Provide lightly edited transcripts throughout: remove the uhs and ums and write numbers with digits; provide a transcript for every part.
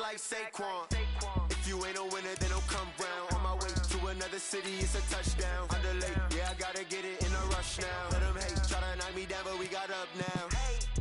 like Saquon. If you ain't a winner, then don't come round. On my way to another city, it's a touchdown. Underlay, yeah, I gotta get it in a rush now. Let them hate, try to knock me down, but we got up now.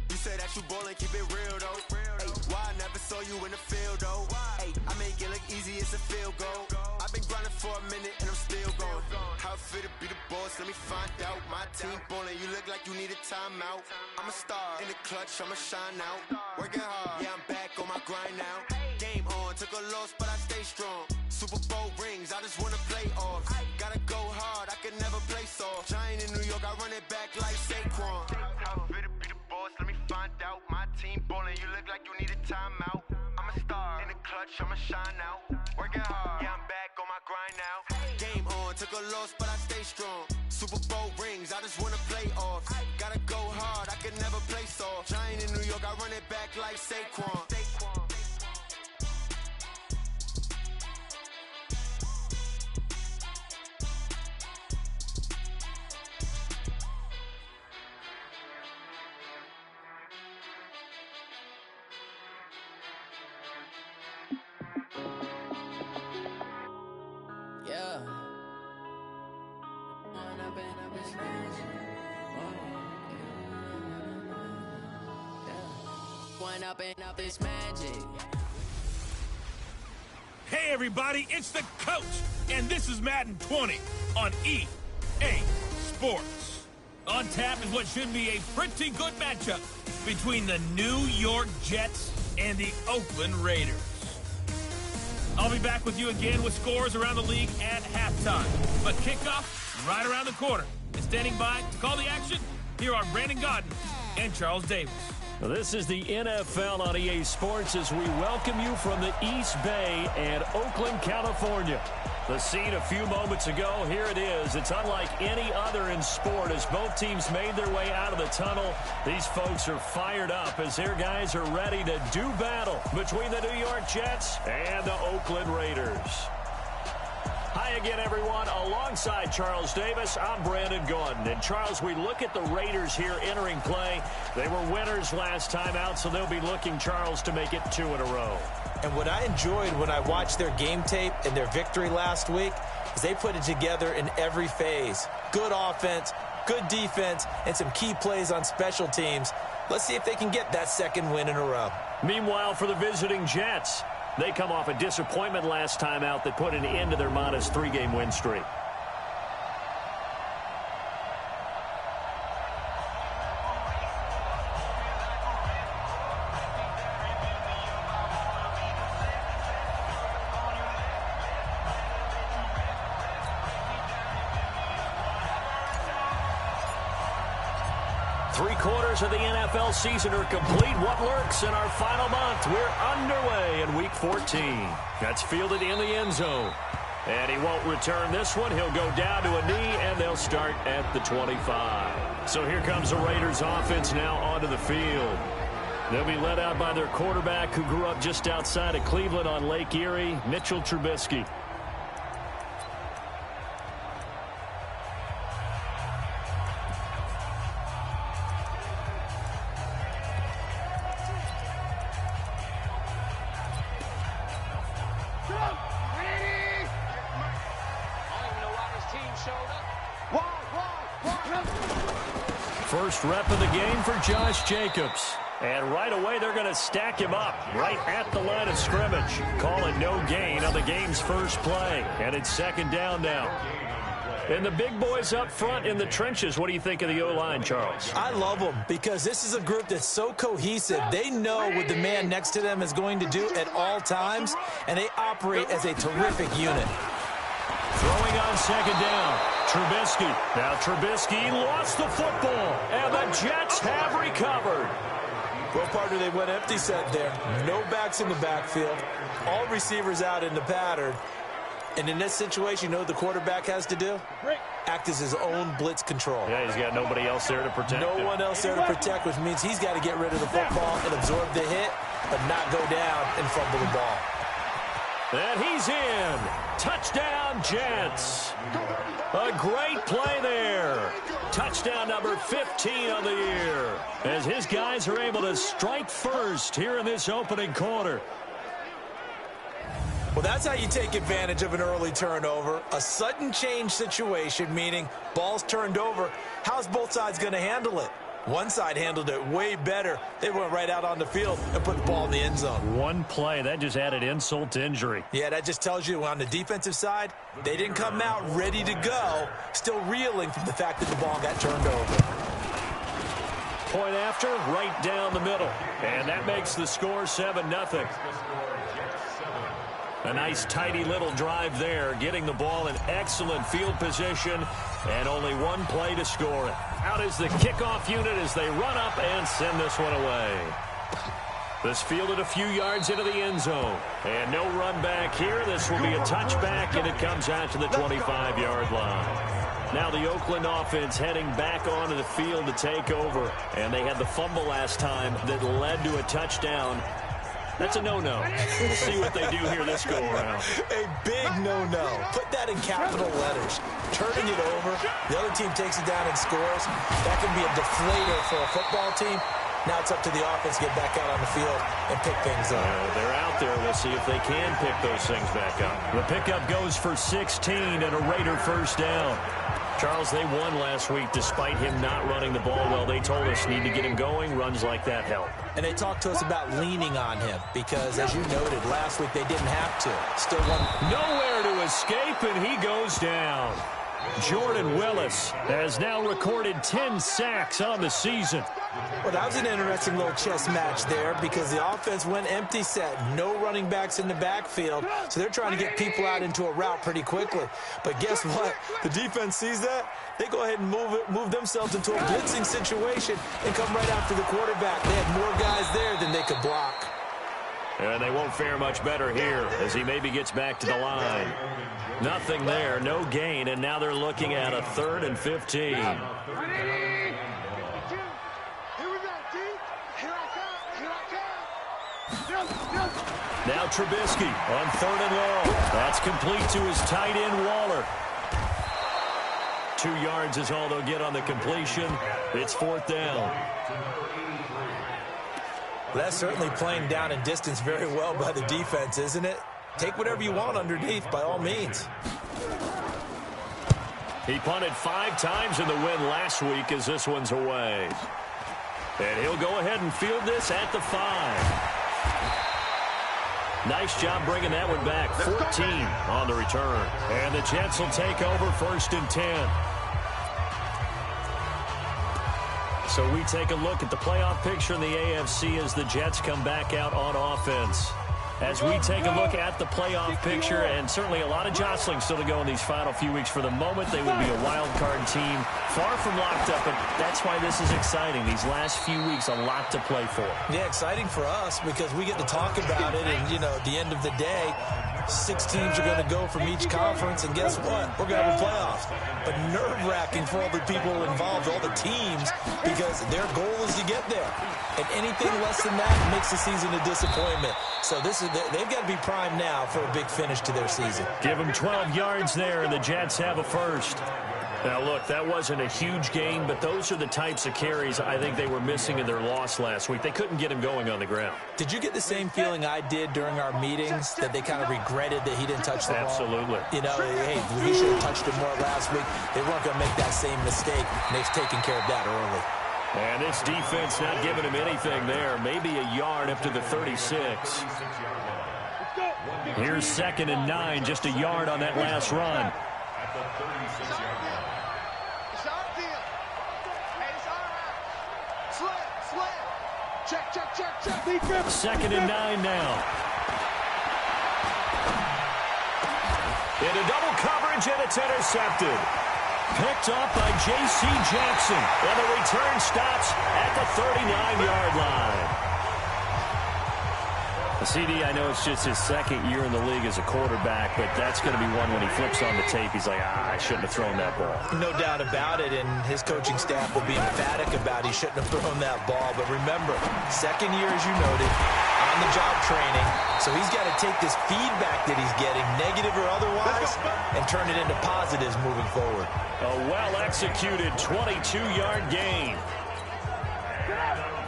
You say that you ballin', keep it real though. Hey, why I never saw you in the field though? Hey, I make it look easy, it's a field goal. I've been grinding for a minute and I'm still going. How it feel to be the boss, let me find out. My team ballin', you look like you need a timeout. I'm a star, in the clutch, I'ma shine out. Working hard, yeah, I'm back on my grind now. Game on, took a loss, but I stay strong. Super Bowl rings, I just wanna play off. Gotta go hard, I can never play soft. Giant in New York, I run it back like Saquon. How it feel to be the boss, let me find out. My team ballin', you look like you need a timeout. I'm a star, in the clutch, I'ma shine out. Working hard, yeah, I'm back on my grind now. Game on, took a loss, but I stay strong. Super Bowl rings, I just wanna play off. Gotta go hard, I can never play soft. Giant in New York, I run it back like Saquon. Up this magic. Hey everybody, it's the coach, and this is Madden 20 on EA Sports. On tap is what should be a pretty good matchup between the New York Jets and the Oakland Raiders. I'll be back with you again with scores around the league at halftime. But kickoff right around the corner. And standing by to call the action, here are Brandon Godden and Charles Davis. This is the NFL on EA Sports as we welcome you from the East Bay and Oakland, California. The scene a few moments ago, here it is. It's unlike any other in sport as both teams made their way out of the tunnel. These folks are fired up as their guys are ready to do battle between the New York Jets and the Oakland Raiders. Hi again, everyone. Alongside Charles Davis, I'm Brandon Gordon. And Charles, we look at the Raiders here entering play. They were winners last time out, so they'll be looking, Charles, to make it 2 in a row. And what I enjoyed when I watched their game tape and their victory last week is they put it together in every phase. Good offense, good defense, and some key plays on special teams. Let's see if they can get that second win in a row. Meanwhile, for the visiting Jets, they come off a disappointment last time out that put an end to their modest 3-game win streak. Three-quarters of the NFL season are complete. What lurks in our final month? We're underway in Week 14. That's fielded in the end zone. And he won't return this one. He'll go down to a knee, and they'll start at the 25. So here comes the Raiders offense now onto the field. They'll be led out by their quarterback who grew up just outside of Cleveland on Lake Erie, Mitchell Trubisky. First rep of the game for Josh Jacobs. And right away, they're going to stack him up right at the line of scrimmage. Call it no gain on the game's first play. And it's second down now. And the big boys up front in the trenches. What do you think of the O-line, Charles? I love them because this is a group that's so cohesive. They know what the man next to them is going to do at all times, and they operate as a terrific unit. Throwing on second down, Trubisky. Now Trubisky lost the football, and the Jets have recovered. Well, partner, they went empty set there. No backs in the backfield. All receivers out in the pattern. And in this situation, you know what the quarterback has to do? Act as his own blitz control. Yeah, he's got nobody else there to protect him. No one else there to protect, which means he's got to get rid of the football and absorb the hit, but not go down and fumble the ball. And he's in. Touchdown, Jets. A great play there. Touchdown number 15 on the year. As his guys are able to strike first here in this opening quarter. Well, that's how you take advantage of an early turnover. A sudden change situation, meaning ball's turned over. How's both sides going to handle it? One side handled it way better. They went right out on the field and put the ball in the end zone. One play, that just added insult to injury. Yeah, that just tells you on the defensive side, they didn't come out ready to go, still reeling from the fact that the ball got turned over. Point after, right down the middle. And that makes the score 7-0. A nice, tidy little drive there, getting the ball in excellent field position, and only one play to score it. Out is the kickoff unit as they run up and send this one away. This fielded a few yards into the end zone. And no run back here. This will be a touchback, and it comes out to the 25-yard line. Now the Oakland offense heading back onto the field to take over. And they had the fumble last time that led to a touchdown. That's a no-no. We'll see what they do here this go-around. A big no-no. Put that in capital letters. Turning it over. The other team takes it down and scores. That can be a deflator for a football team. Now it's up to the offense to get back out on the field and pick things up. They're out there. We'll see if they can pick those things back up. The pickup goes for 16 and a Raider first down. Charles, they won last week despite him not running the ball well. They told us need to get him going. Runs like that help. And they talked to us about leaning on him because, as you noted, last week they didn't have to. Still won. Nowhere to escape, and he goes down. Jordan Willis has now recorded 10 sacks on the season. Well, that was an interesting little chess match there because the offense went empty set. No running backs in the backfield, so they're trying to get people out into a route pretty quickly. But guess what? The defense sees that. They go ahead and move themselves into a blitzing situation and come right after the quarterback. They had more guys there than they could block. And they won't fare much better here as he maybe gets back to the line. Nothing there, no gain, and now they're looking at a 3rd and 15. Now Trubisky on 3rd and long. That's complete to his tight end, Waller. 2 yards is all they'll get on the completion. It's 4th down. Well, that's certainly playing down and distance very well by the defense, isn't it? Take whatever you want underneath, by all means. He punted 5 times in the win last week as this one's away. And he'll go ahead and field this at the 5. Nice job bringing that one back. 14 on the return. And the Jets will take over 1st and 10. So we take a look at the playoff picture in the AFC as the Jets come back out on offense. As we take a look at the playoff picture, and certainly a lot of jostling still to go in these final few weeks. For the moment, they would be a wild card team, far from locked up, but that's why this is exciting. These last few weeks, a lot to play for. Yeah, exciting for us because we get to talk about it, and, you know, at the end of the day, 6 teams are going to go from each conference, and guess what? We're going to have a playoffs. But nerve-wracking for all the people involved, all the teams, because their goal is to get there. And anything less than that makes the season a disappointment. So they've got to be primed now for a big finish to their season. Give them 12 yards there, and the Jets have a first. Now, look, that wasn't a huge gain, but those are the types of carries I think they were missing in their loss last week. They couldn't get him going on the ground. Did you get the same feeling I did during our meetings, that they kind of regretted that he didn't touch the ball? Absolutely. You know, hey, he should have touched it more last week. They weren't going to make that same mistake, and they've taken care of that early. And this defense not giving him anything there. Maybe a yard up to the 36. Here's 2nd and 9, just a yard on that last run. Check. 2nd and 9 now. Into double coverage, and it's intercepted. Picked up by J.C. Jackson, and the return stops at the 39-yard line. CD, I know it's just his 2nd year in the league as a quarterback, but that's going to be one when he flips on the tape, he's like, I shouldn't have thrown that ball. No doubt about it, and his coaching staff will be emphatic about he shouldn't have thrown that ball. But remember, 2nd year, as you noted, on-the-job training, so he's got to take this feedback that he's getting, negative or otherwise, and turn it into positives moving forward. A well-executed 22-yard gain.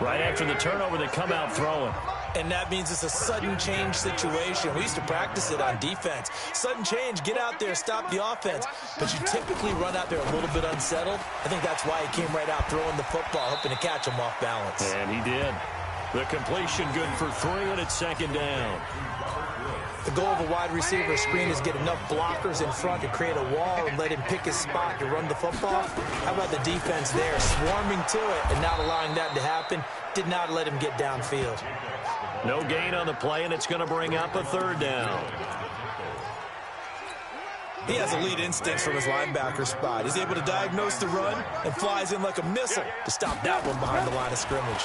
Right after the turnover, they come out throwing. And that means it's a sudden change situation. We used to practice it on defense. Sudden change, get out there, stop the offense. But you typically run out there a little bit unsettled. I think that's why he came right out throwing the football, hoping to catch him off balance. And he did. The completion good for 3, and it's second down. The goal of a wide receiver screen is get enough blockers in front to create a wall and let him pick his spot to run the football. How about the defense there, swarming to it and not allowing that to happen? Did not let him get downfield. No gain on the play, and it's going to bring up a third down. He has elite instincts from his linebacker spot. He's able to diagnose the run and flies in like a missile to stop that one behind the line of scrimmage.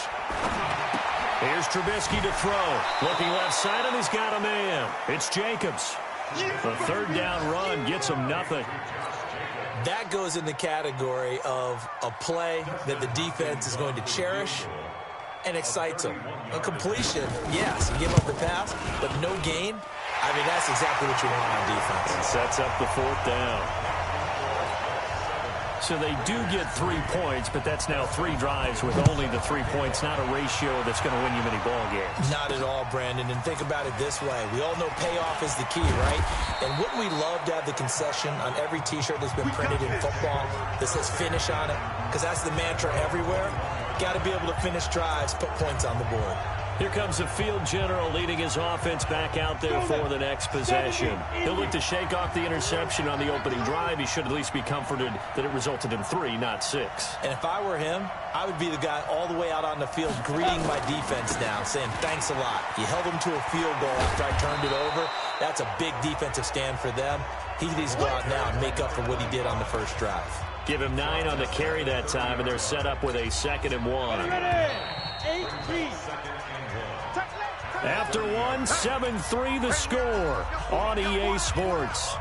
Here's Trubisky to throw. Looking left side, and he's got a man. It's Jacobs. The third down run gets him nothing. That goes in the category of a play that the defense is going to cherish and excites them. A completion, yes, you give up the pass, but no gain. I mean, that's exactly what you want on defense. And sets up the fourth down. So they do get 3 points, but that's now 3 drives with only the 3 points, not a ratio that's going to win you many ball games. Not at all, Brandon. And think about it this way. We all know payoff is the key, right? And wouldn't we love to have the concession on every T-shirt that's been printed in football that says finish on it? Because that's the mantra everywhere. Got to be able to finish drives, put points on the board. Here comes the field general leading his offense back out there for the next possession. He'll look to shake off the interception on the opening drive. He should at least be comforted that it resulted in 3, not 6. And if I were him, I would be the guy all the way out on the field greeting my defense now, saying thanks a lot. You held them to a field goal after I turned it over. That's a big defensive stand for them. He needs to go out now and make up for what he did on the first drive. Give him 9 on the carry that time, and they're set up with a 2nd and 1. After 1, 7-3 the score on EA Sports.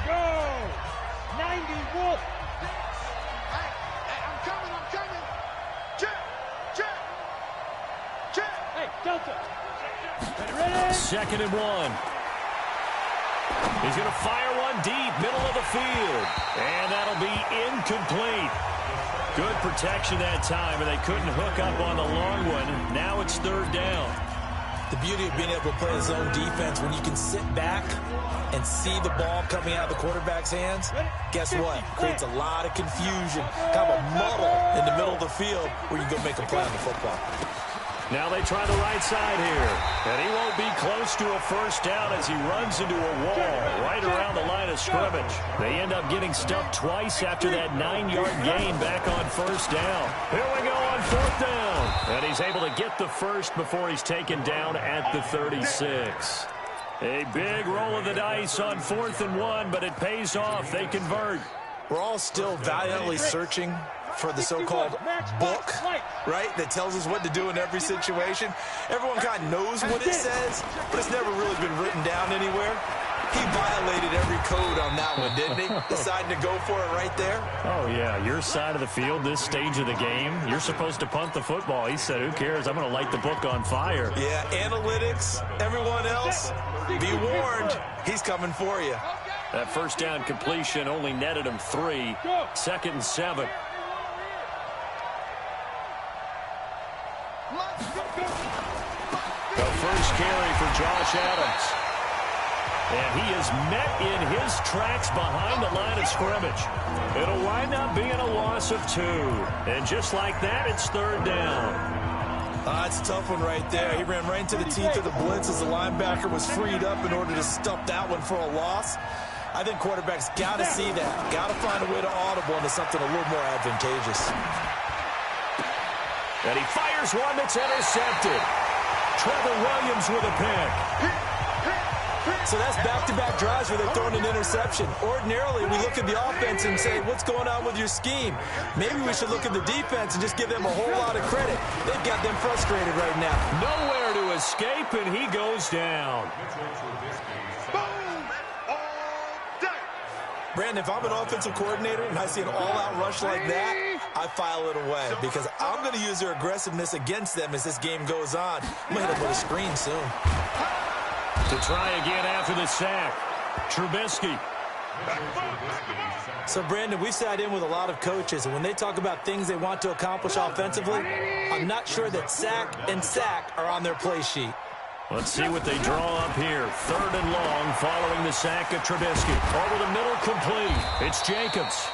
Go! 91! I'm coming! Check! Hey, Delta! Ready? 2nd and 1. He's going to fire one deep, middle of the field. And that'll be incomplete. Good protection that time, and they couldn't hook up on the long one. Now it's 3rd down. The beauty of being able to play his own defense, when you can sit back and see the ball coming out of the quarterback's hands, guess what? Creates a lot of confusion, kind of a muddle in the middle of the field where you go make a play on the football. Now they try the right side here. And he won't be close to a first down as he runs into a wall right around the line of scrimmage. They end up getting stuffed twice after that 9-yard gain back on first down. Here we go on 4th down. And he's able to get the first before he's taken down at the 36. A big roll of the dice on 4th and 1, but it pays off. They convert. We're all still valiantly searching for the so-called book, right, that tells us what to do in every situation. Everyone kind of knows what it says, but it's never really been written down anywhere. He violated every code on that one, didn't he? Deciding to go for it right there. Oh, yeah, your side of the field, this stage of the game, you're supposed to punt the football. He said, who cares? I'm going to light the book on fire. Yeah, analytics, everyone else, be warned, he's coming for you. That first down completion only netted him 3. 2nd and 7. The first carry for Josh Adams. And he is met in his tracks behind the line of scrimmage. It'll wind up being a loss of 2. And just like that, it's 3rd down. It's a tough one right there. He ran right into the teeth of the blitz as the linebacker was freed up in order to stuff that one for a loss. I think quarterbacks got to see that. Got to find a way to audible into something a little more advantageous. And he fires one that's intercepted. Trevor Williams with a pick. So that's back-to-back drives where they're throwing an interception. Ordinarily, we look at the offense and say, what's going on with your scheme? Maybe we should look at the defense and just give them a whole lot of credit. They've got them frustrated right now. Nowhere to escape, and he goes down. Brandon, if I'm an offensive coordinator and I see an all-out rush like that, I file it away because I'm going to use their aggressiveness against them as this game goes on. I'm going to hit them with a screen soon. To try again after the sack. Trubisky. So, Brandon, we sat in with a lot of coaches, and when they talk about things they want to accomplish offensively, I'm not sure that sack and sack are on their play sheet. Let's see what they draw up here. 3rd and long following the sack of Trubisky. Over the middle, complete. It's Jacobs.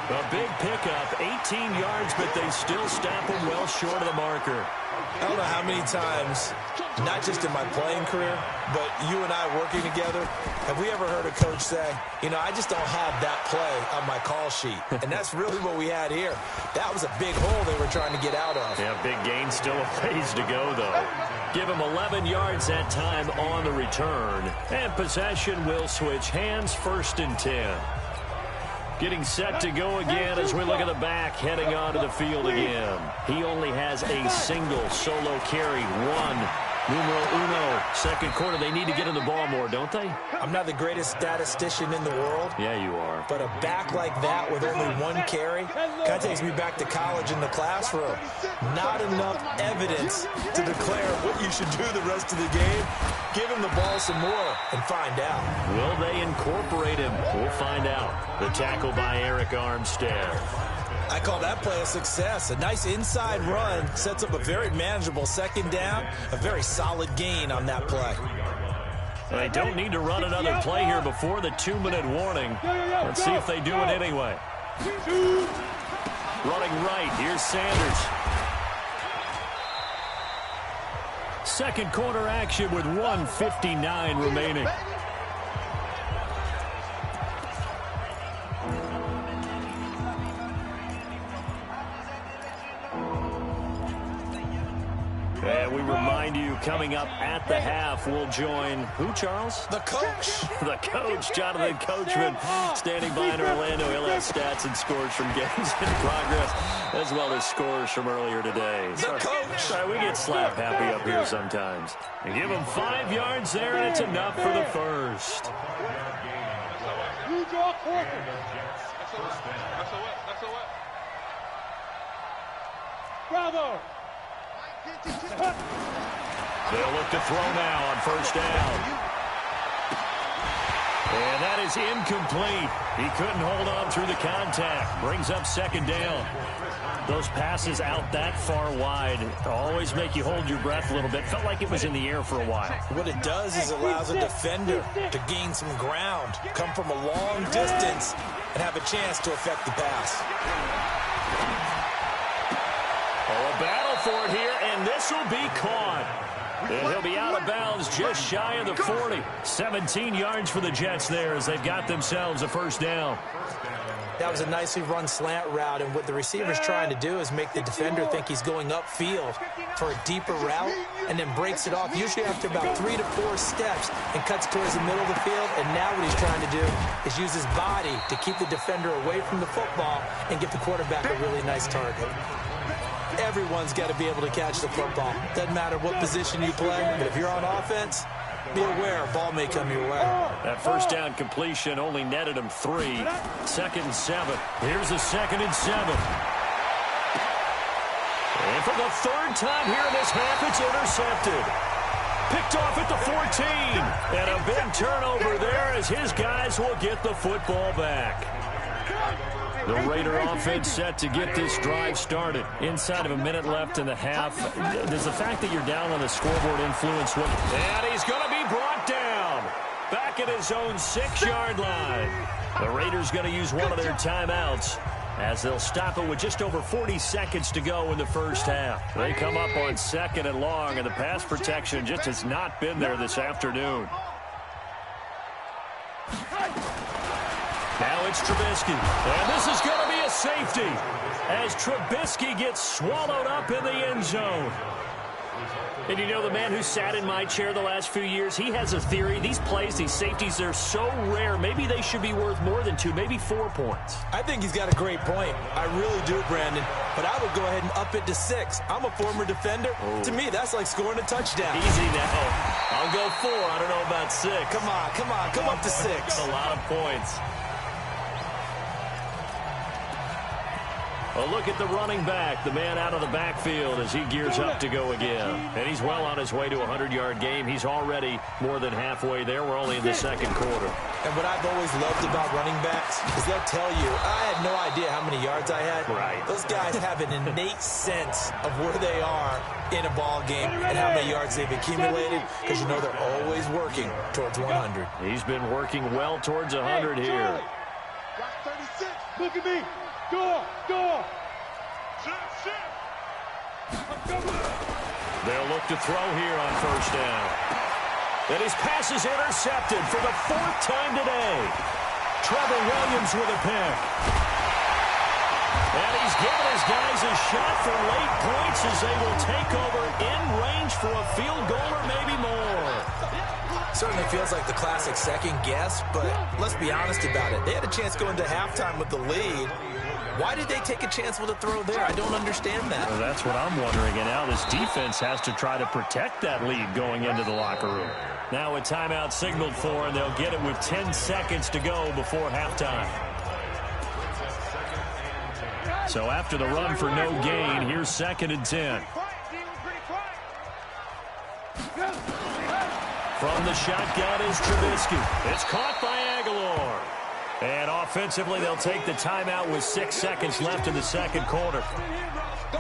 A big pickup, 18 yards, but they still stop him well short of the marker. I don't know how many times, not just in my playing career, but you and I working together, have we ever heard a coach say, you know, I just don't have that play on my call sheet. And that's really what we had here. That was a big hole they were trying to get out of. Yeah, big gain, still a ways to go, though. Give him 11 yards that time on the return. And possession will switch hands, 1st and 10. Getting set to go again as we look at the back, heading onto the field again. He only has a single solo carry, 1. Numero uno, 2nd quarter. They need to get in the ball more, don't they? I'm not the greatest statistician in the world. Yeah, you are. But a back like that with only 1 carry kind of takes me back to college in the classroom. Not enough evidence to declare what you should do the rest of the game. Give him the ball some more and find out. Will they incorporate him? We'll find out. The tackle by Eric Armstead. I call that play a success. A nice inside run sets up a very manageable 2nd down, a very solid gain on that play. They don't need to run another play here before the 2-minute warning. Let's see if they do it anyway. Running right, here's Sanders. 2nd quarter action with 1:59 remaining. And we remind you, coming up at the half, we'll join who, Charles? The coach. The coach, Jonathan Coachman, standing by in Orlando. He'll have stats and scores from games in progress, as well as scores from earlier today. The coach. Sorry, we get slap happy up here sometimes. And give him 5 yards there, and it's enough for the 1st. You draw quarter. Bravo. They'll look to throw now on 1st down. And that is incomplete. He couldn't hold on through the contact. Brings up 2nd down. Those passes out that far wide always make you hold your breath a little bit. Felt like it was in the air for a while. What it does is it allows a defender to gain some ground, come from a long distance, and have a chance to affect the pass. Oh, a battle for it here, and this will be caught. And he'll be out of bounds just shy of the 40. 17 yards for the Jets there as they've got themselves a 1st down. That was a nicely run slant route, and what the receiver's trying to do is make the defender think he's going upfield for a deeper route and then breaks it off, usually after about 3 to 4 steps, and cuts towards the middle of the field. And now what he's trying to do is use his body to keep the defender away from the football and give the quarterback a really nice target. Everyone's got to be able to catch the football. Doesn't matter what position you play, but if you're on offense, be aware a ball may come your way. That 1st down completion only netted him 3. 2nd and 7. Here's a 2nd and 7. And for the 3rd time here in this half, it's intercepted. Picked off at the 14. And a big turnover there as his guys will get the football back. The Raider offense set to get this drive started. Inside of a minute left in the half. Does the fact that you're down on the scoreboard influence what? And he's going to be brought down. Back at his own 6-yard line. The Raiders going to use one of their timeouts as they'll stop it with just over 40 seconds to go in the 1st half. They come up on 2nd and long, and the pass protection just has not been there this afternoon. Now it's Trubisky, and this is going to be a safety as Trubisky gets swallowed up in the end zone. And you know, the man who sat in my chair the last few years, he has a theory. These plays, these safeties, they're so rare. Maybe they should be worth more than 2, maybe 4 points. I think he's got a great point. I really do, Brandon. But I would go ahead and up it to 6. I'm a former defender. Oh. To me, that's like scoring a touchdown. Easy now. I'll go 4. I don't know about 6. Come on. Come up to 6. That's a lot of points. A look at the running back, the man out of the backfield as he gears up to go again. And he's well on his way to a 100-yard game. He's already more than halfway there. We're only in the 2nd quarter. And what I've always loved about running backs is they'll tell you, I had no idea how many yards I had. Right. Those guys have an innate sense of where they are in a ball game and how many yards they've accumulated, because you know they're always working towards 100. He's been working well towards 100 here. Look at me. Door. They'll look to throw here on first down. And his pass is intercepted for the 4th time today. Trevor Williams with a pick. And he's given his guys a shot for late points as they will take over in range for a field goal or maybe more. Certainly feels like the classic second guess, but let's be honest about it. They had a chance going to halftime with the lead. Why did they take a chance with a throw there? I don't understand that. Well, that's what I'm wondering. And now this defense has to try to protect that lead going into the locker room. Now a timeout signaled for, and they'll get it with 10 seconds to go before halftime. So after the run for no gain, here's 2nd and 10. From the shotgun is Trubisky. It's caught by Aguilar. And offensively, they'll take the timeout with 6 seconds left in the second quarter.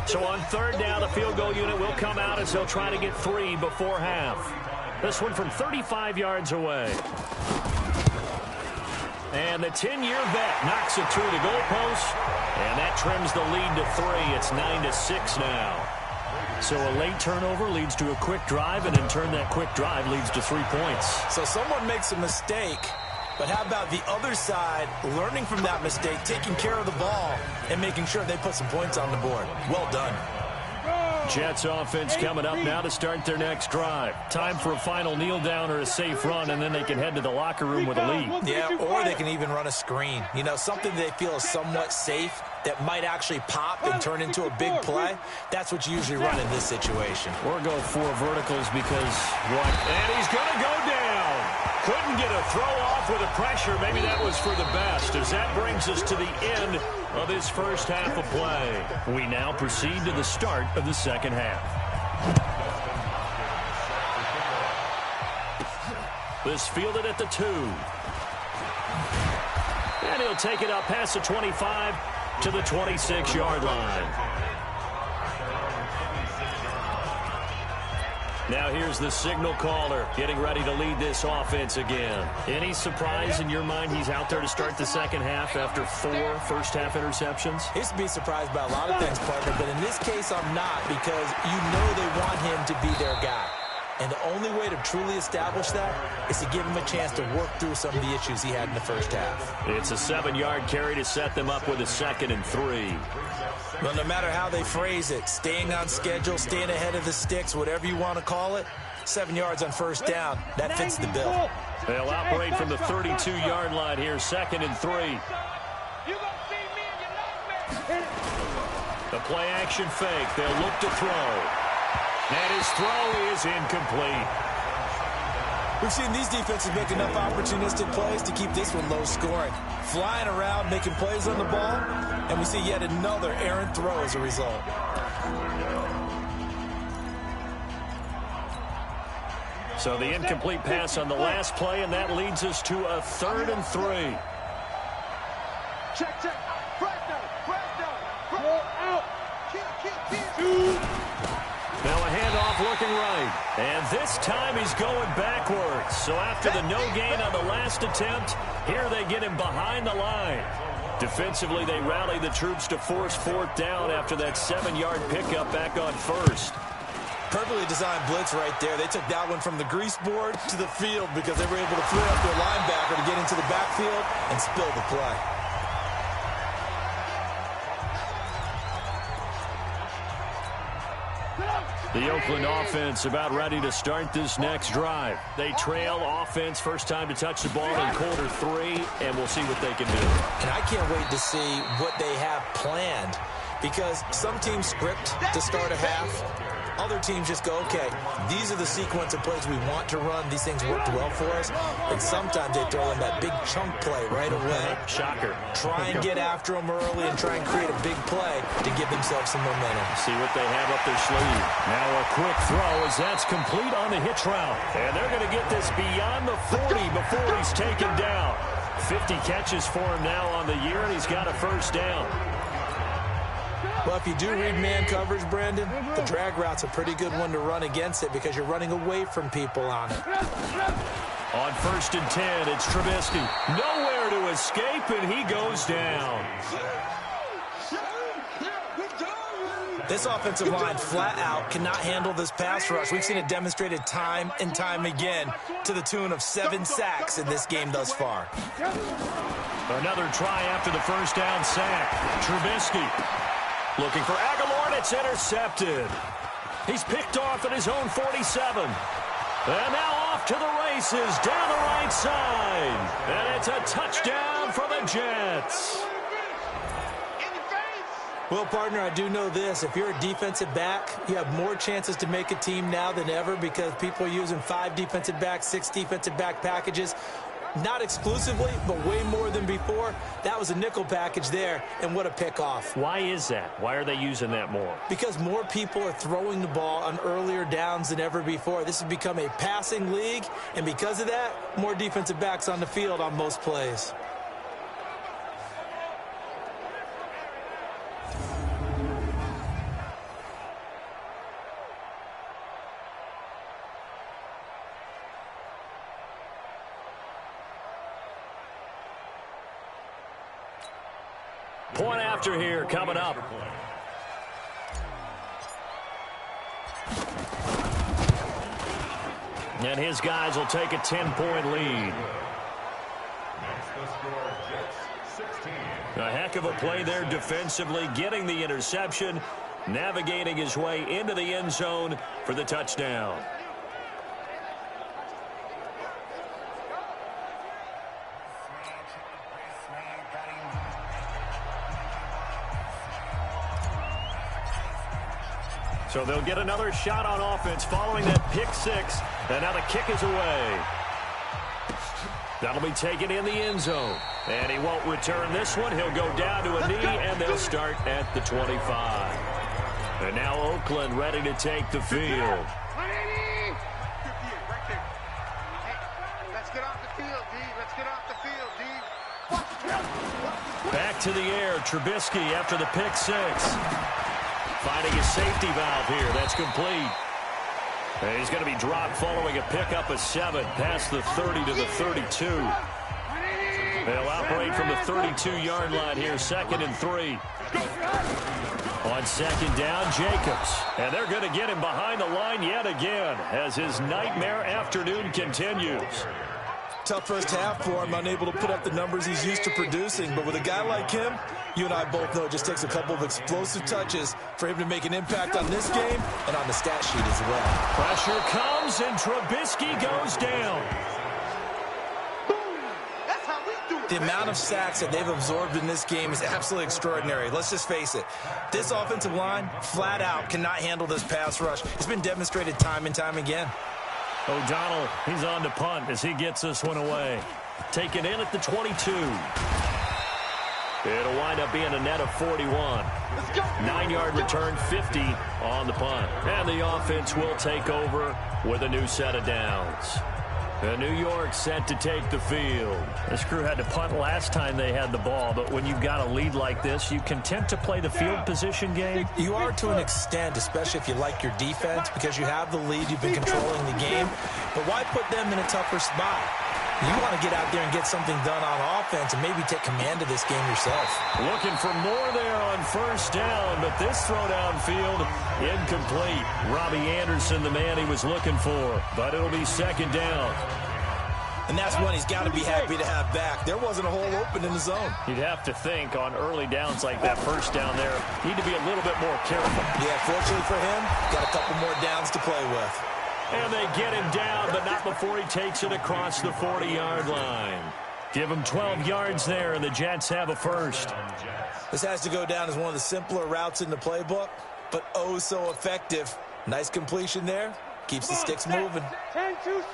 So on 3rd down, the field goal unit will come out as they'll try to get 3 before half. This one from 35 yards away. And the 10-year vet knocks it through the goalpost. And that trims the lead to 3. It's 9-6 now. So a late turnover leads to a quick drive, and in turn that quick drive leads to 3 points. So someone makes a mistake, but how about the other side learning from that mistake, taking care of the ball, and making sure they put some points on the board? Well done. Jets offense coming up now to start their next drive. Time for a final kneel down or a safe run, and then they can head to the locker room with a lead. Yeah, or they can even run a screen. You know, something they feel is somewhat safe that might actually pop and turn into a big play. That's what you usually run in this situation. Or go 4 verticals because what? And he's going to go down. Couldn't get a throw off with the pressure. Maybe that was for the best, as that brings us to the end of this first half of play. We now proceed to the start of the second half. This fielded at the 2. And he'll take it up past the 25 to the 26-yard line. Now here's the signal caller getting ready to lead this offense again. Any surprise in your mind he's out there to start the second half after 4 first-half interceptions? Used to be surprised by a lot of things, partner, but in this case I'm not, because you know they want him to be their guy. And the only way to truly establish that is to give him a chance to work through some of the issues he had in the first half. It's a 7-yard carry to set them up with a 2nd and 3. Well, no matter how they phrase it, staying on schedule, staying ahead of the sticks, whatever you want to call it, 7 yards on first down, that fits the bill. They'll operate from the 32-yard line here, 2nd and 3. The play-action fake. They'll look to throw. And his throw is incomplete. We've seen these defenses make enough opportunistic plays to keep this one low scoring. Flying around, making plays on the ball, and we see yet another errant throw as a result. So the incomplete pass on the last play, and that leads us to a 3rd and 3. Check. Roll out. Now a handoff looking right. And this time he's going backwards. So after the no gain on the last attempt, here they get him behind the line. Defensively, they rally the troops to force 4th down after that 7-yard pickup back on 1st. Perfectly designed blitz right there. They took that one from the grease board to the field because they were able to free up their linebacker to get into the backfield and spill the play. The Oakland offense about ready to start this next drive. They trail offense, first time to touch the ball in quarter 3, and we'll see what they can do. And I can't wait to see what they have planned, because some teams script to start a half, Other teams just go, okay, these are the sequence of plays we want to run. These things worked well for us. And sometimes they throw in that big chunk play right away. Shocker. Try and get after them early and try and create a big play to give themselves some momentum. See what they have up their sleeve. Now a quick throw as that's complete on the hitch route. And they're going to get this beyond the 40 before he's taken down. 50 catches for him now on the year, and he's got a first down. Well, if you do read man coverage, Brandon, the drag route's a pretty good one to run against it because you're running away from people on it. On 1st and 10, it's Trubisky. Nowhere to escape, and he goes down. This offensive line flat out cannot handle this pass rush. We've seen it demonstrated time and time again to the tune of 7 sacks in this game thus far. Another try after the first down sack. Trubisky looking for Aguilar, and it's intercepted. He's picked off at his own 47. And now off to the races down the right side. And it's a touchdown for the Jets. Well, partner, I do know this. If you're a defensive back, you have more chances to make a team now than ever because people are using 5 defensive backs, 6 defensive back packages. Not exclusively, but way more than before. That was a nickel package there, and what a pickoff. Why is that? Why are they using that more? Because more people are throwing the ball on earlier downs than ever before. This has become a passing league, and because of that, more defensive backs on the field on most plays. Point after here coming up. And his guys will take a 10-point lead. A heck of a play there defensively, getting the interception, navigating his way into the end zone for the touchdown. So they'll get another shot on offense following that pick 6. And now the kick is away. That'll be taken in the end zone. And he won't return this one. He'll go down to a knee, and they'll start at the 25. And now Oakland ready to take the field. Let's get off the field, D. Let's get off the field, D. Back to the air. Trubisky after the pick 6. Finding his safety valve here. That's complete. And he's going to be dropped following a pickup of 7 past the 30 to the 32. They'll operate from the 32-yard line here, 2nd and 3. On 2nd down, Jacobs. And they're going to get him behind the line yet again as his nightmare afternoon continues. Tough first half for him, unable to put up the numbers he's used to producing. But with a guy like him, you and I both know it just takes a couple of explosive touches for him to make an impact on this game and on the stat sheet as well. Pressure comes, and Trubisky goes down. That's how we do it. The amount of sacks that they've absorbed in this game is absolutely extraordinary. Let's just face it. This offensive line, flat out, cannot handle this pass rush. It's been demonstrated time and time again. O'Donnell, he's on to punt as he gets this one away. Taken in at the 22. It'll wind up being a net of 41. 9-yard return, 50 on the punt. And the offense will take over with a new set of downs. New York set to take the field. This crew had to punt last time they had the ball, but when you've got a lead like this, you content to play the field position game? You are to an extent, especially if you like your defense, because you have the lead, you've been controlling the game. But why put them in a tougher spot? You want to get out there and get something done on offense and maybe take command of this game yourself. Looking for more there on 1st down, but this throw downfield incomplete. Robbie Anderson, the man he was looking for, but it'll be 2nd down. And that's one he's got to be happy to have back. There wasn't a hole open in the zone. You'd have to think on early downs like that 1st down there, need to be a little bit more careful. Yeah, fortunately for him, got a couple more downs to play with. And they get him down, but not before he takes it across the 40-yard line. Give him 12 yards there, and the Jets have a first. This has to go down as one of the simpler routes in the playbook, but oh so effective Nice completion there. Keeps the sticks moving.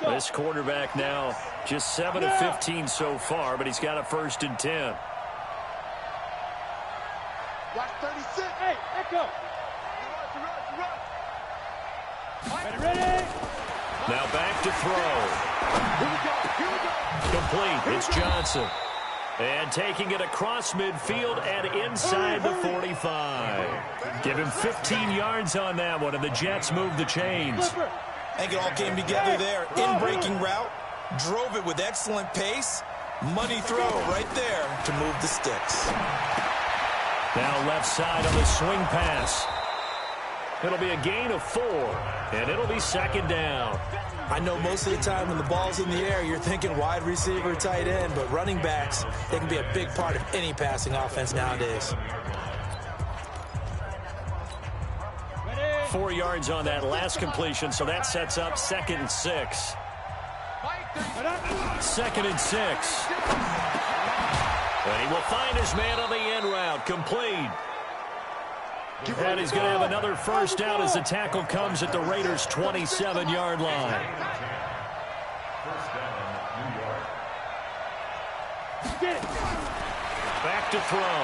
This quarterback now just 7 of 15 so far, but he's got a 1st and 10. Watch 36. Hey, echo. Ready. Now back to throw. Here we go. Complete. It's Johnson. And taking it across midfield and inside the 45. Give him 15 yards on that one, and the Jets move the chains. I think it all came together there. In-breaking route. Drove it with excellent pace. Money throw right there to move the sticks. Now left side on the swing pass. It'll be a gain of 4, and it'll be 2nd down. I know most of the time when the ball's in the air, you're thinking wide receiver, tight end, but running backs, they can be a big part of any passing offense nowadays. 4 yards on that last completion, so that sets up 2nd and 6. 2nd and 6. And he will find his man on the end route, complete. And he's going to have another 1st down as the tackle comes at the Raiders' 27-yard line. Back to throw.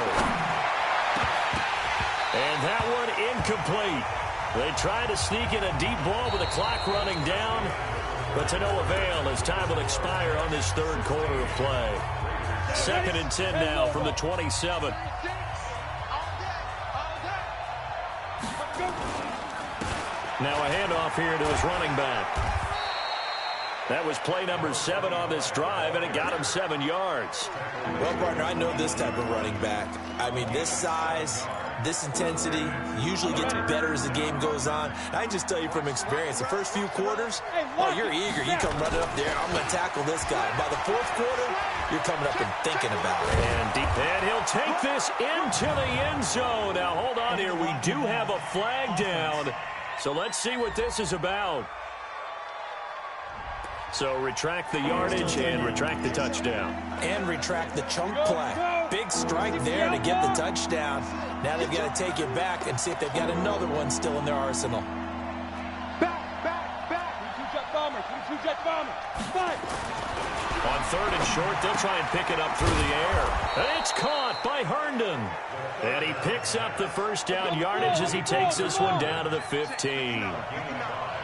And that one incomplete. They try to sneak in a deep ball with the clock running down, but to no avail as time will expire on this 3rd quarter of play. 2nd and 10 now from the 27. Now a handoff here to his running back. That was play number 7 on this drive, and it got him 7 yards. Well, partner, I know this type of running back. I mean, this size, this intensity usually gets better as the game goes on. I just tell you from experience, the first few quarters, oh, you're eager. You come running up there, I'm going to tackle this guy. By the 4th quarter, you're coming up and thinking about it. And deep, and he'll take this into the end zone. Now, hold on here. We do have a flag down. So let's see what this is about. So retract the yardage and retract the touchdown. And retract the chunk play. Big strike there to get the touchdown. Now they've got to take it back and see if they've got another one still in their arsenal. Back. 22 jet bomber. Fight. On 3rd and short, they'll try and pick it up through the air. And it's caught by Herndon. And he picks up the 1st down yardage as he takes this one down to the 15.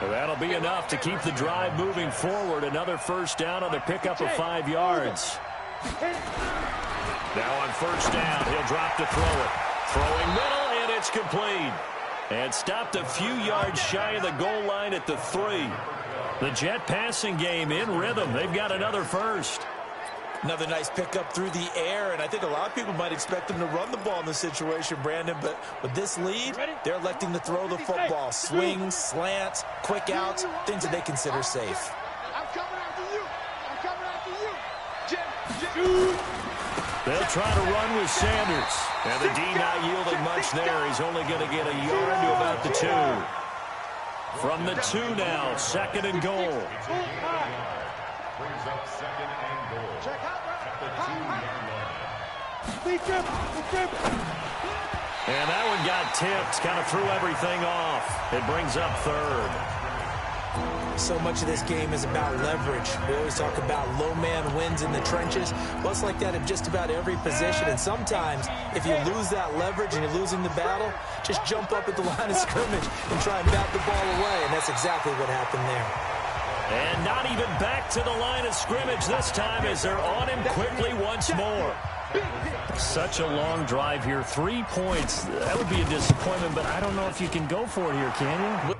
That'll be enough to keep the drive moving forward. Another 1st down on the pickup of 5 yards. Now on 1st down, he'll drop to throw it. Throwing middle, and it's complete. And stopped a few yards shy of the goal line at the 3. The Jet passing game in rhythm. They've got another 1st. Another nice pickup through the air, and I think a lot of people might expect them to run the ball in this situation, Brandon, but with this lead, they're electing to throw the football. Swings, slants, quick outs, things that they consider safe. I'm coming after you. They'll try to run with Sanders. And the D not yielding much there. He's only going to get a yard to about the 2. From the 2 now, 2nd and goal. Brings up 2nd and goal. Check out. And that one got tipped, kind of threw everything off. It brings up 3rd. So much of this game is about leverage. We always talk about low man wins in the trenches. Well, it's like that in just about every position. And sometimes, if you lose that leverage and you're losing the battle, just jump up at the line of scrimmage and try and bat the ball away. And that's exactly what happened there. And not even back to the line of scrimmage this time as they're on him quickly once more. Such a long drive here. 3 points. That would be a disappointment, but I don't know if you can go for it here, can you?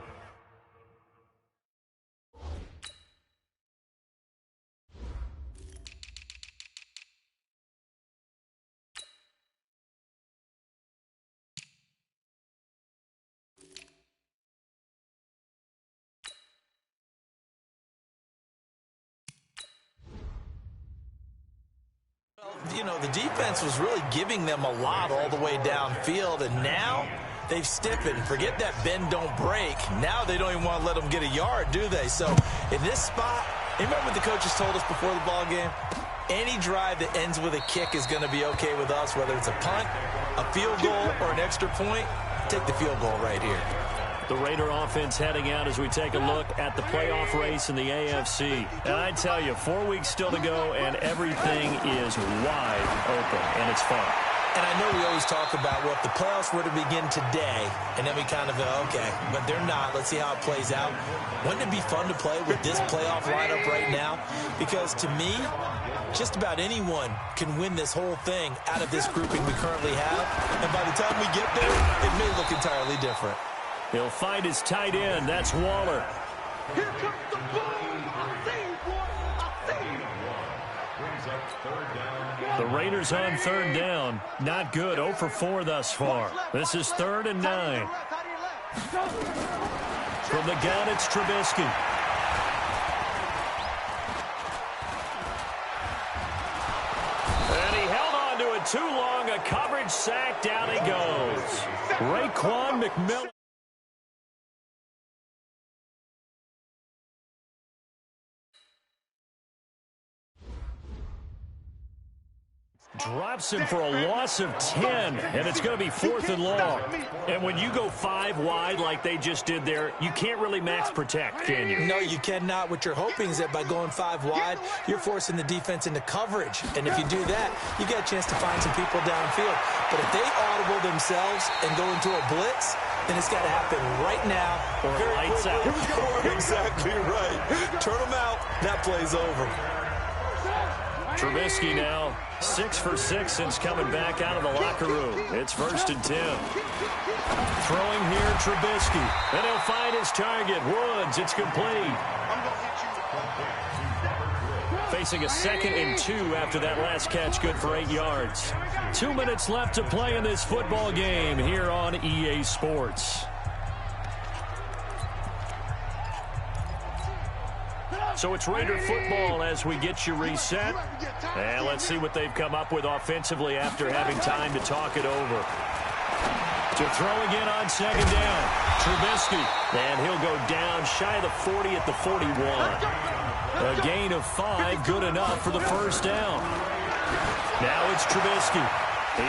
You know, the defense was really giving them a lot all the way downfield, and now they've stiffened. Forget that bend, don't break. Now they don't even want to let them get a yard, do they? So in this spot, remember what the coaches told us before the ball game? Any drive that ends with a kick is going to be okay with us, whether it's a punt, a field goal, or an extra point. Take the field goal right here. The Raider offense heading out as we take a look at the playoff race in the AFC. And I tell you, 4 weeks still to go, and everything is wide open, and it's fun. And I know we always talk about, well, if the playoffs were to begin today, and then we kind of go, okay, but they're not. Let's see how it plays out. Wouldn't it be fun to play with this playoff lineup right now? Because to me, just about anyone can win this whole thing out of this grouping we currently have. And by the time we get there, it may look entirely different. He'll find his tight end. That's Waller. Here comes the boom. I see you, boy. I see you. The Raiders on third down. Not good. 0 for 4 thus far. This is 3rd and 9. From the gun, it's Trubisky. And he held on to it too long. A coverage sack. Down he goes. Raekwon McMillan. Drops him for a loss of 10, and it's going to be 4th and long. And when you go 5 wide like they just did there, you can't really max protect, can you? No, you cannot. What you're hoping is that by going 5 wide, you're forcing the defense into coverage. And if you do that, you get a chance to find some people downfield. But if they audible themselves and go into a blitz, then it's got to happen right now. Or lights out. Exactly right. Turn them out. That play's over. Trubisky now 6 for 6 since coming back out of the locker room. It's 1st and 10. Throwing here, Trubisky. And he'll find his target. Woods, it's complete. Facing a 2nd and 2 after that last catch, good for 8 yards. 2 minutes left to play in this football game here on EA Sports. So it's Raider football as we get you reset. And let's see what they've come up with offensively after having time to talk it over. To throw again on 2nd down. Trubisky. And he'll go down shy of the 40 at the 41. A gain of 5, good enough for the 1st down. Now it's Trubisky.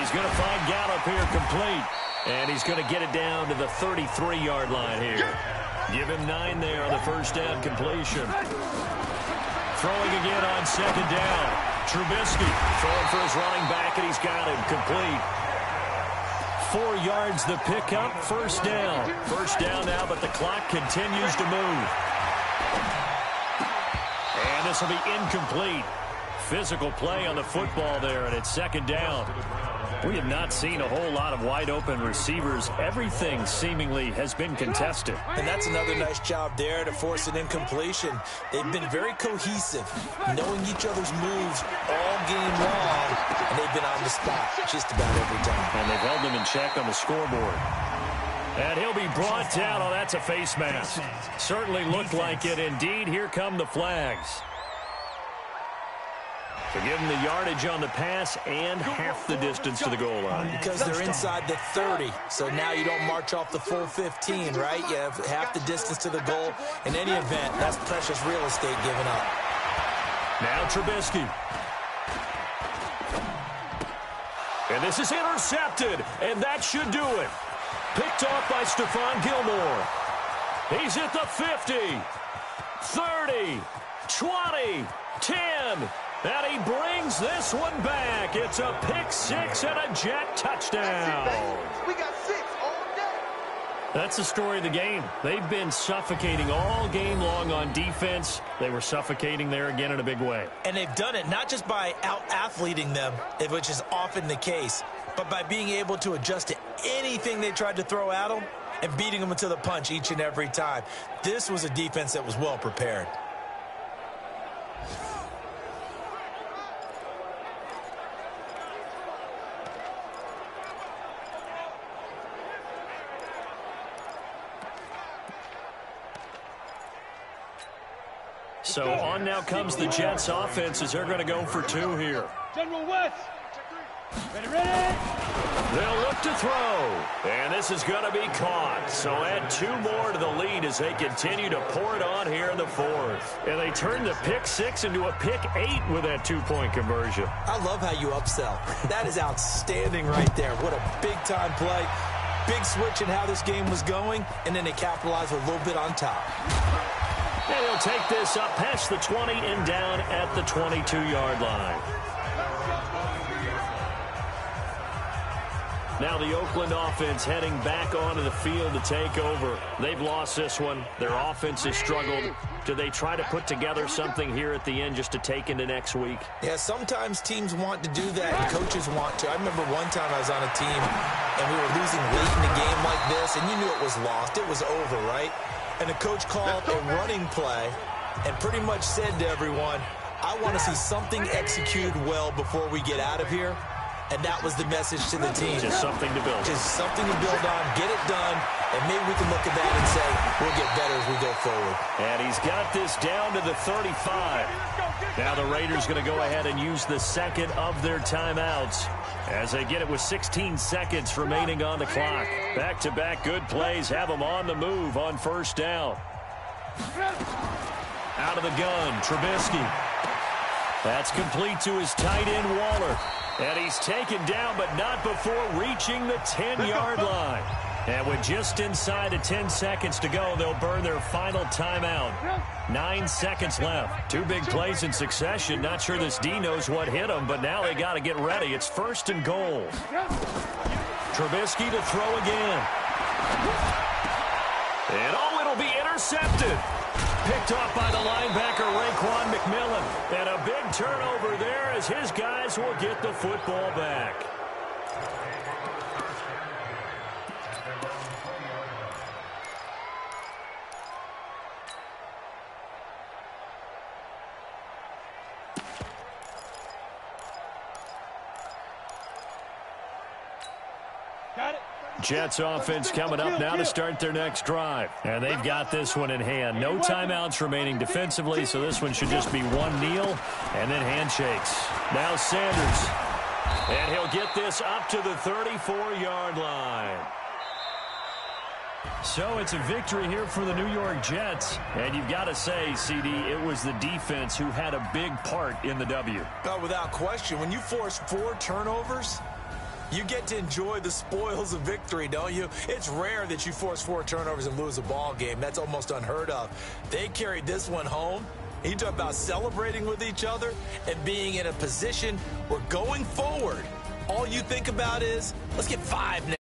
He's going to find Gallup here complete. And he's going to get it down to the 33-yard line here. Give him 9 there on the 1st down completion. Throwing again on 2nd down. Trubisky throwing for his running back, and he's got him complete. 4 yards the pickup, 1st down. 1st down now, but the clock continues to move. And this will be incomplete. Physical play on the football there, and it's 2nd down. We have not seen a whole lot of wide-open receivers. Everything seemingly has been contested. And that's another nice job there to force an incompletion. They've been very cohesive, knowing each other's moves all game long, and they've been on the spot just about every time. And they've held them in check on the scoreboard. And he'll be brought down. Oh, that's a face mask. Certainly looked like it. Indeed, here come the flags. To give them the yardage on the pass and half the distance to the goal line. Because they're inside the 30, so now you don't march off the full 15, right? You have half the distance to the goal. In any event, that's precious real estate given up. Now Trubisky. And this is intercepted, and that should do it. Picked off by Stephon Gilmore. He's at the 50, 30, 20, 10. And he brings this one back. It's a pick 6 and a Jet touchdown. We got 6 all day. That's the story of the game. They've been suffocating all game long on defense. They were suffocating there again in a big way. And they've done it not just by out-athleting them, which is often the case, but by being able to adjust to anything they tried to throw at them and beating them to the punch each and every time. This was a defense that was well prepared. So on now comes the Jets offense as they're going to go for 2 here. General West. Ready. They'll look to throw. And this is going to be caught. So add 2 more to the lead as they continue to pour it on here in the 4th. And they turn the pick 6 into a pick 8 with that 2-point conversion. I love how you upsell. That is outstanding right there. What a big-time play. Big switch in how this game was going, and then they capitalized with a little bit on top. And he'll take this up past the 20 and down at the 22-yard line. Now the Oakland offense heading back onto the field to take over. They've lost this one. Their offense has struggled. Do they try to put together something here at the end just to take into next week? Yeah, sometimes teams want to do that and coaches want to. I remember one time I was on a team and we were losing late in a game like this, and you knew it was lost. It was over, right? And the coach called a running play and pretty much said to everyone, I want to see something executed well before we get out of here. And that was the message to the team. Just something to build. Just something to build on, get it done, and maybe we can look at that and say, we'll get better as we go forward. And he's got this down to the 35. Now the Raiders going to go ahead and use the second of their timeouts as they get it with 16 seconds remaining on the clock. Back-to-back good plays have them on the move on first down. Out of the gun, Trubisky. That's complete to his tight end, Waller. And he's taken down, but not before reaching the 10-yard line. And with just inside of 10 seconds to go, they'll burn their final timeout. 9 seconds left. Two big plays in succession. Not sure this D knows what hit him, but now they got to get ready. It's first and goal. Trubisky to throw again. And oh, it'll be intercepted. Picked off by the linebacker, Raekwon McMillan. And a big turnover there as his guys will get the football back. Got it. Jets offense coming up now to start their next drive. And they've got this one in hand. No timeouts remaining defensively, so this one should just be one kneel and then handshakes. Now Sanders. And he'll get this up to the 34-yard line. So it's a victory here for the New York Jets. And you've got to say, CD, it was the defense who had a big part in the W. Oh, without question. When you force 4 turnovers, you get to enjoy the spoils of victory, don't you? It's rare that you force 4 turnovers and lose a ball game. That's almost unheard of. They carried this one home. You talk about celebrating with each other and being in a position where going forward, all you think about is, let's get 5 now.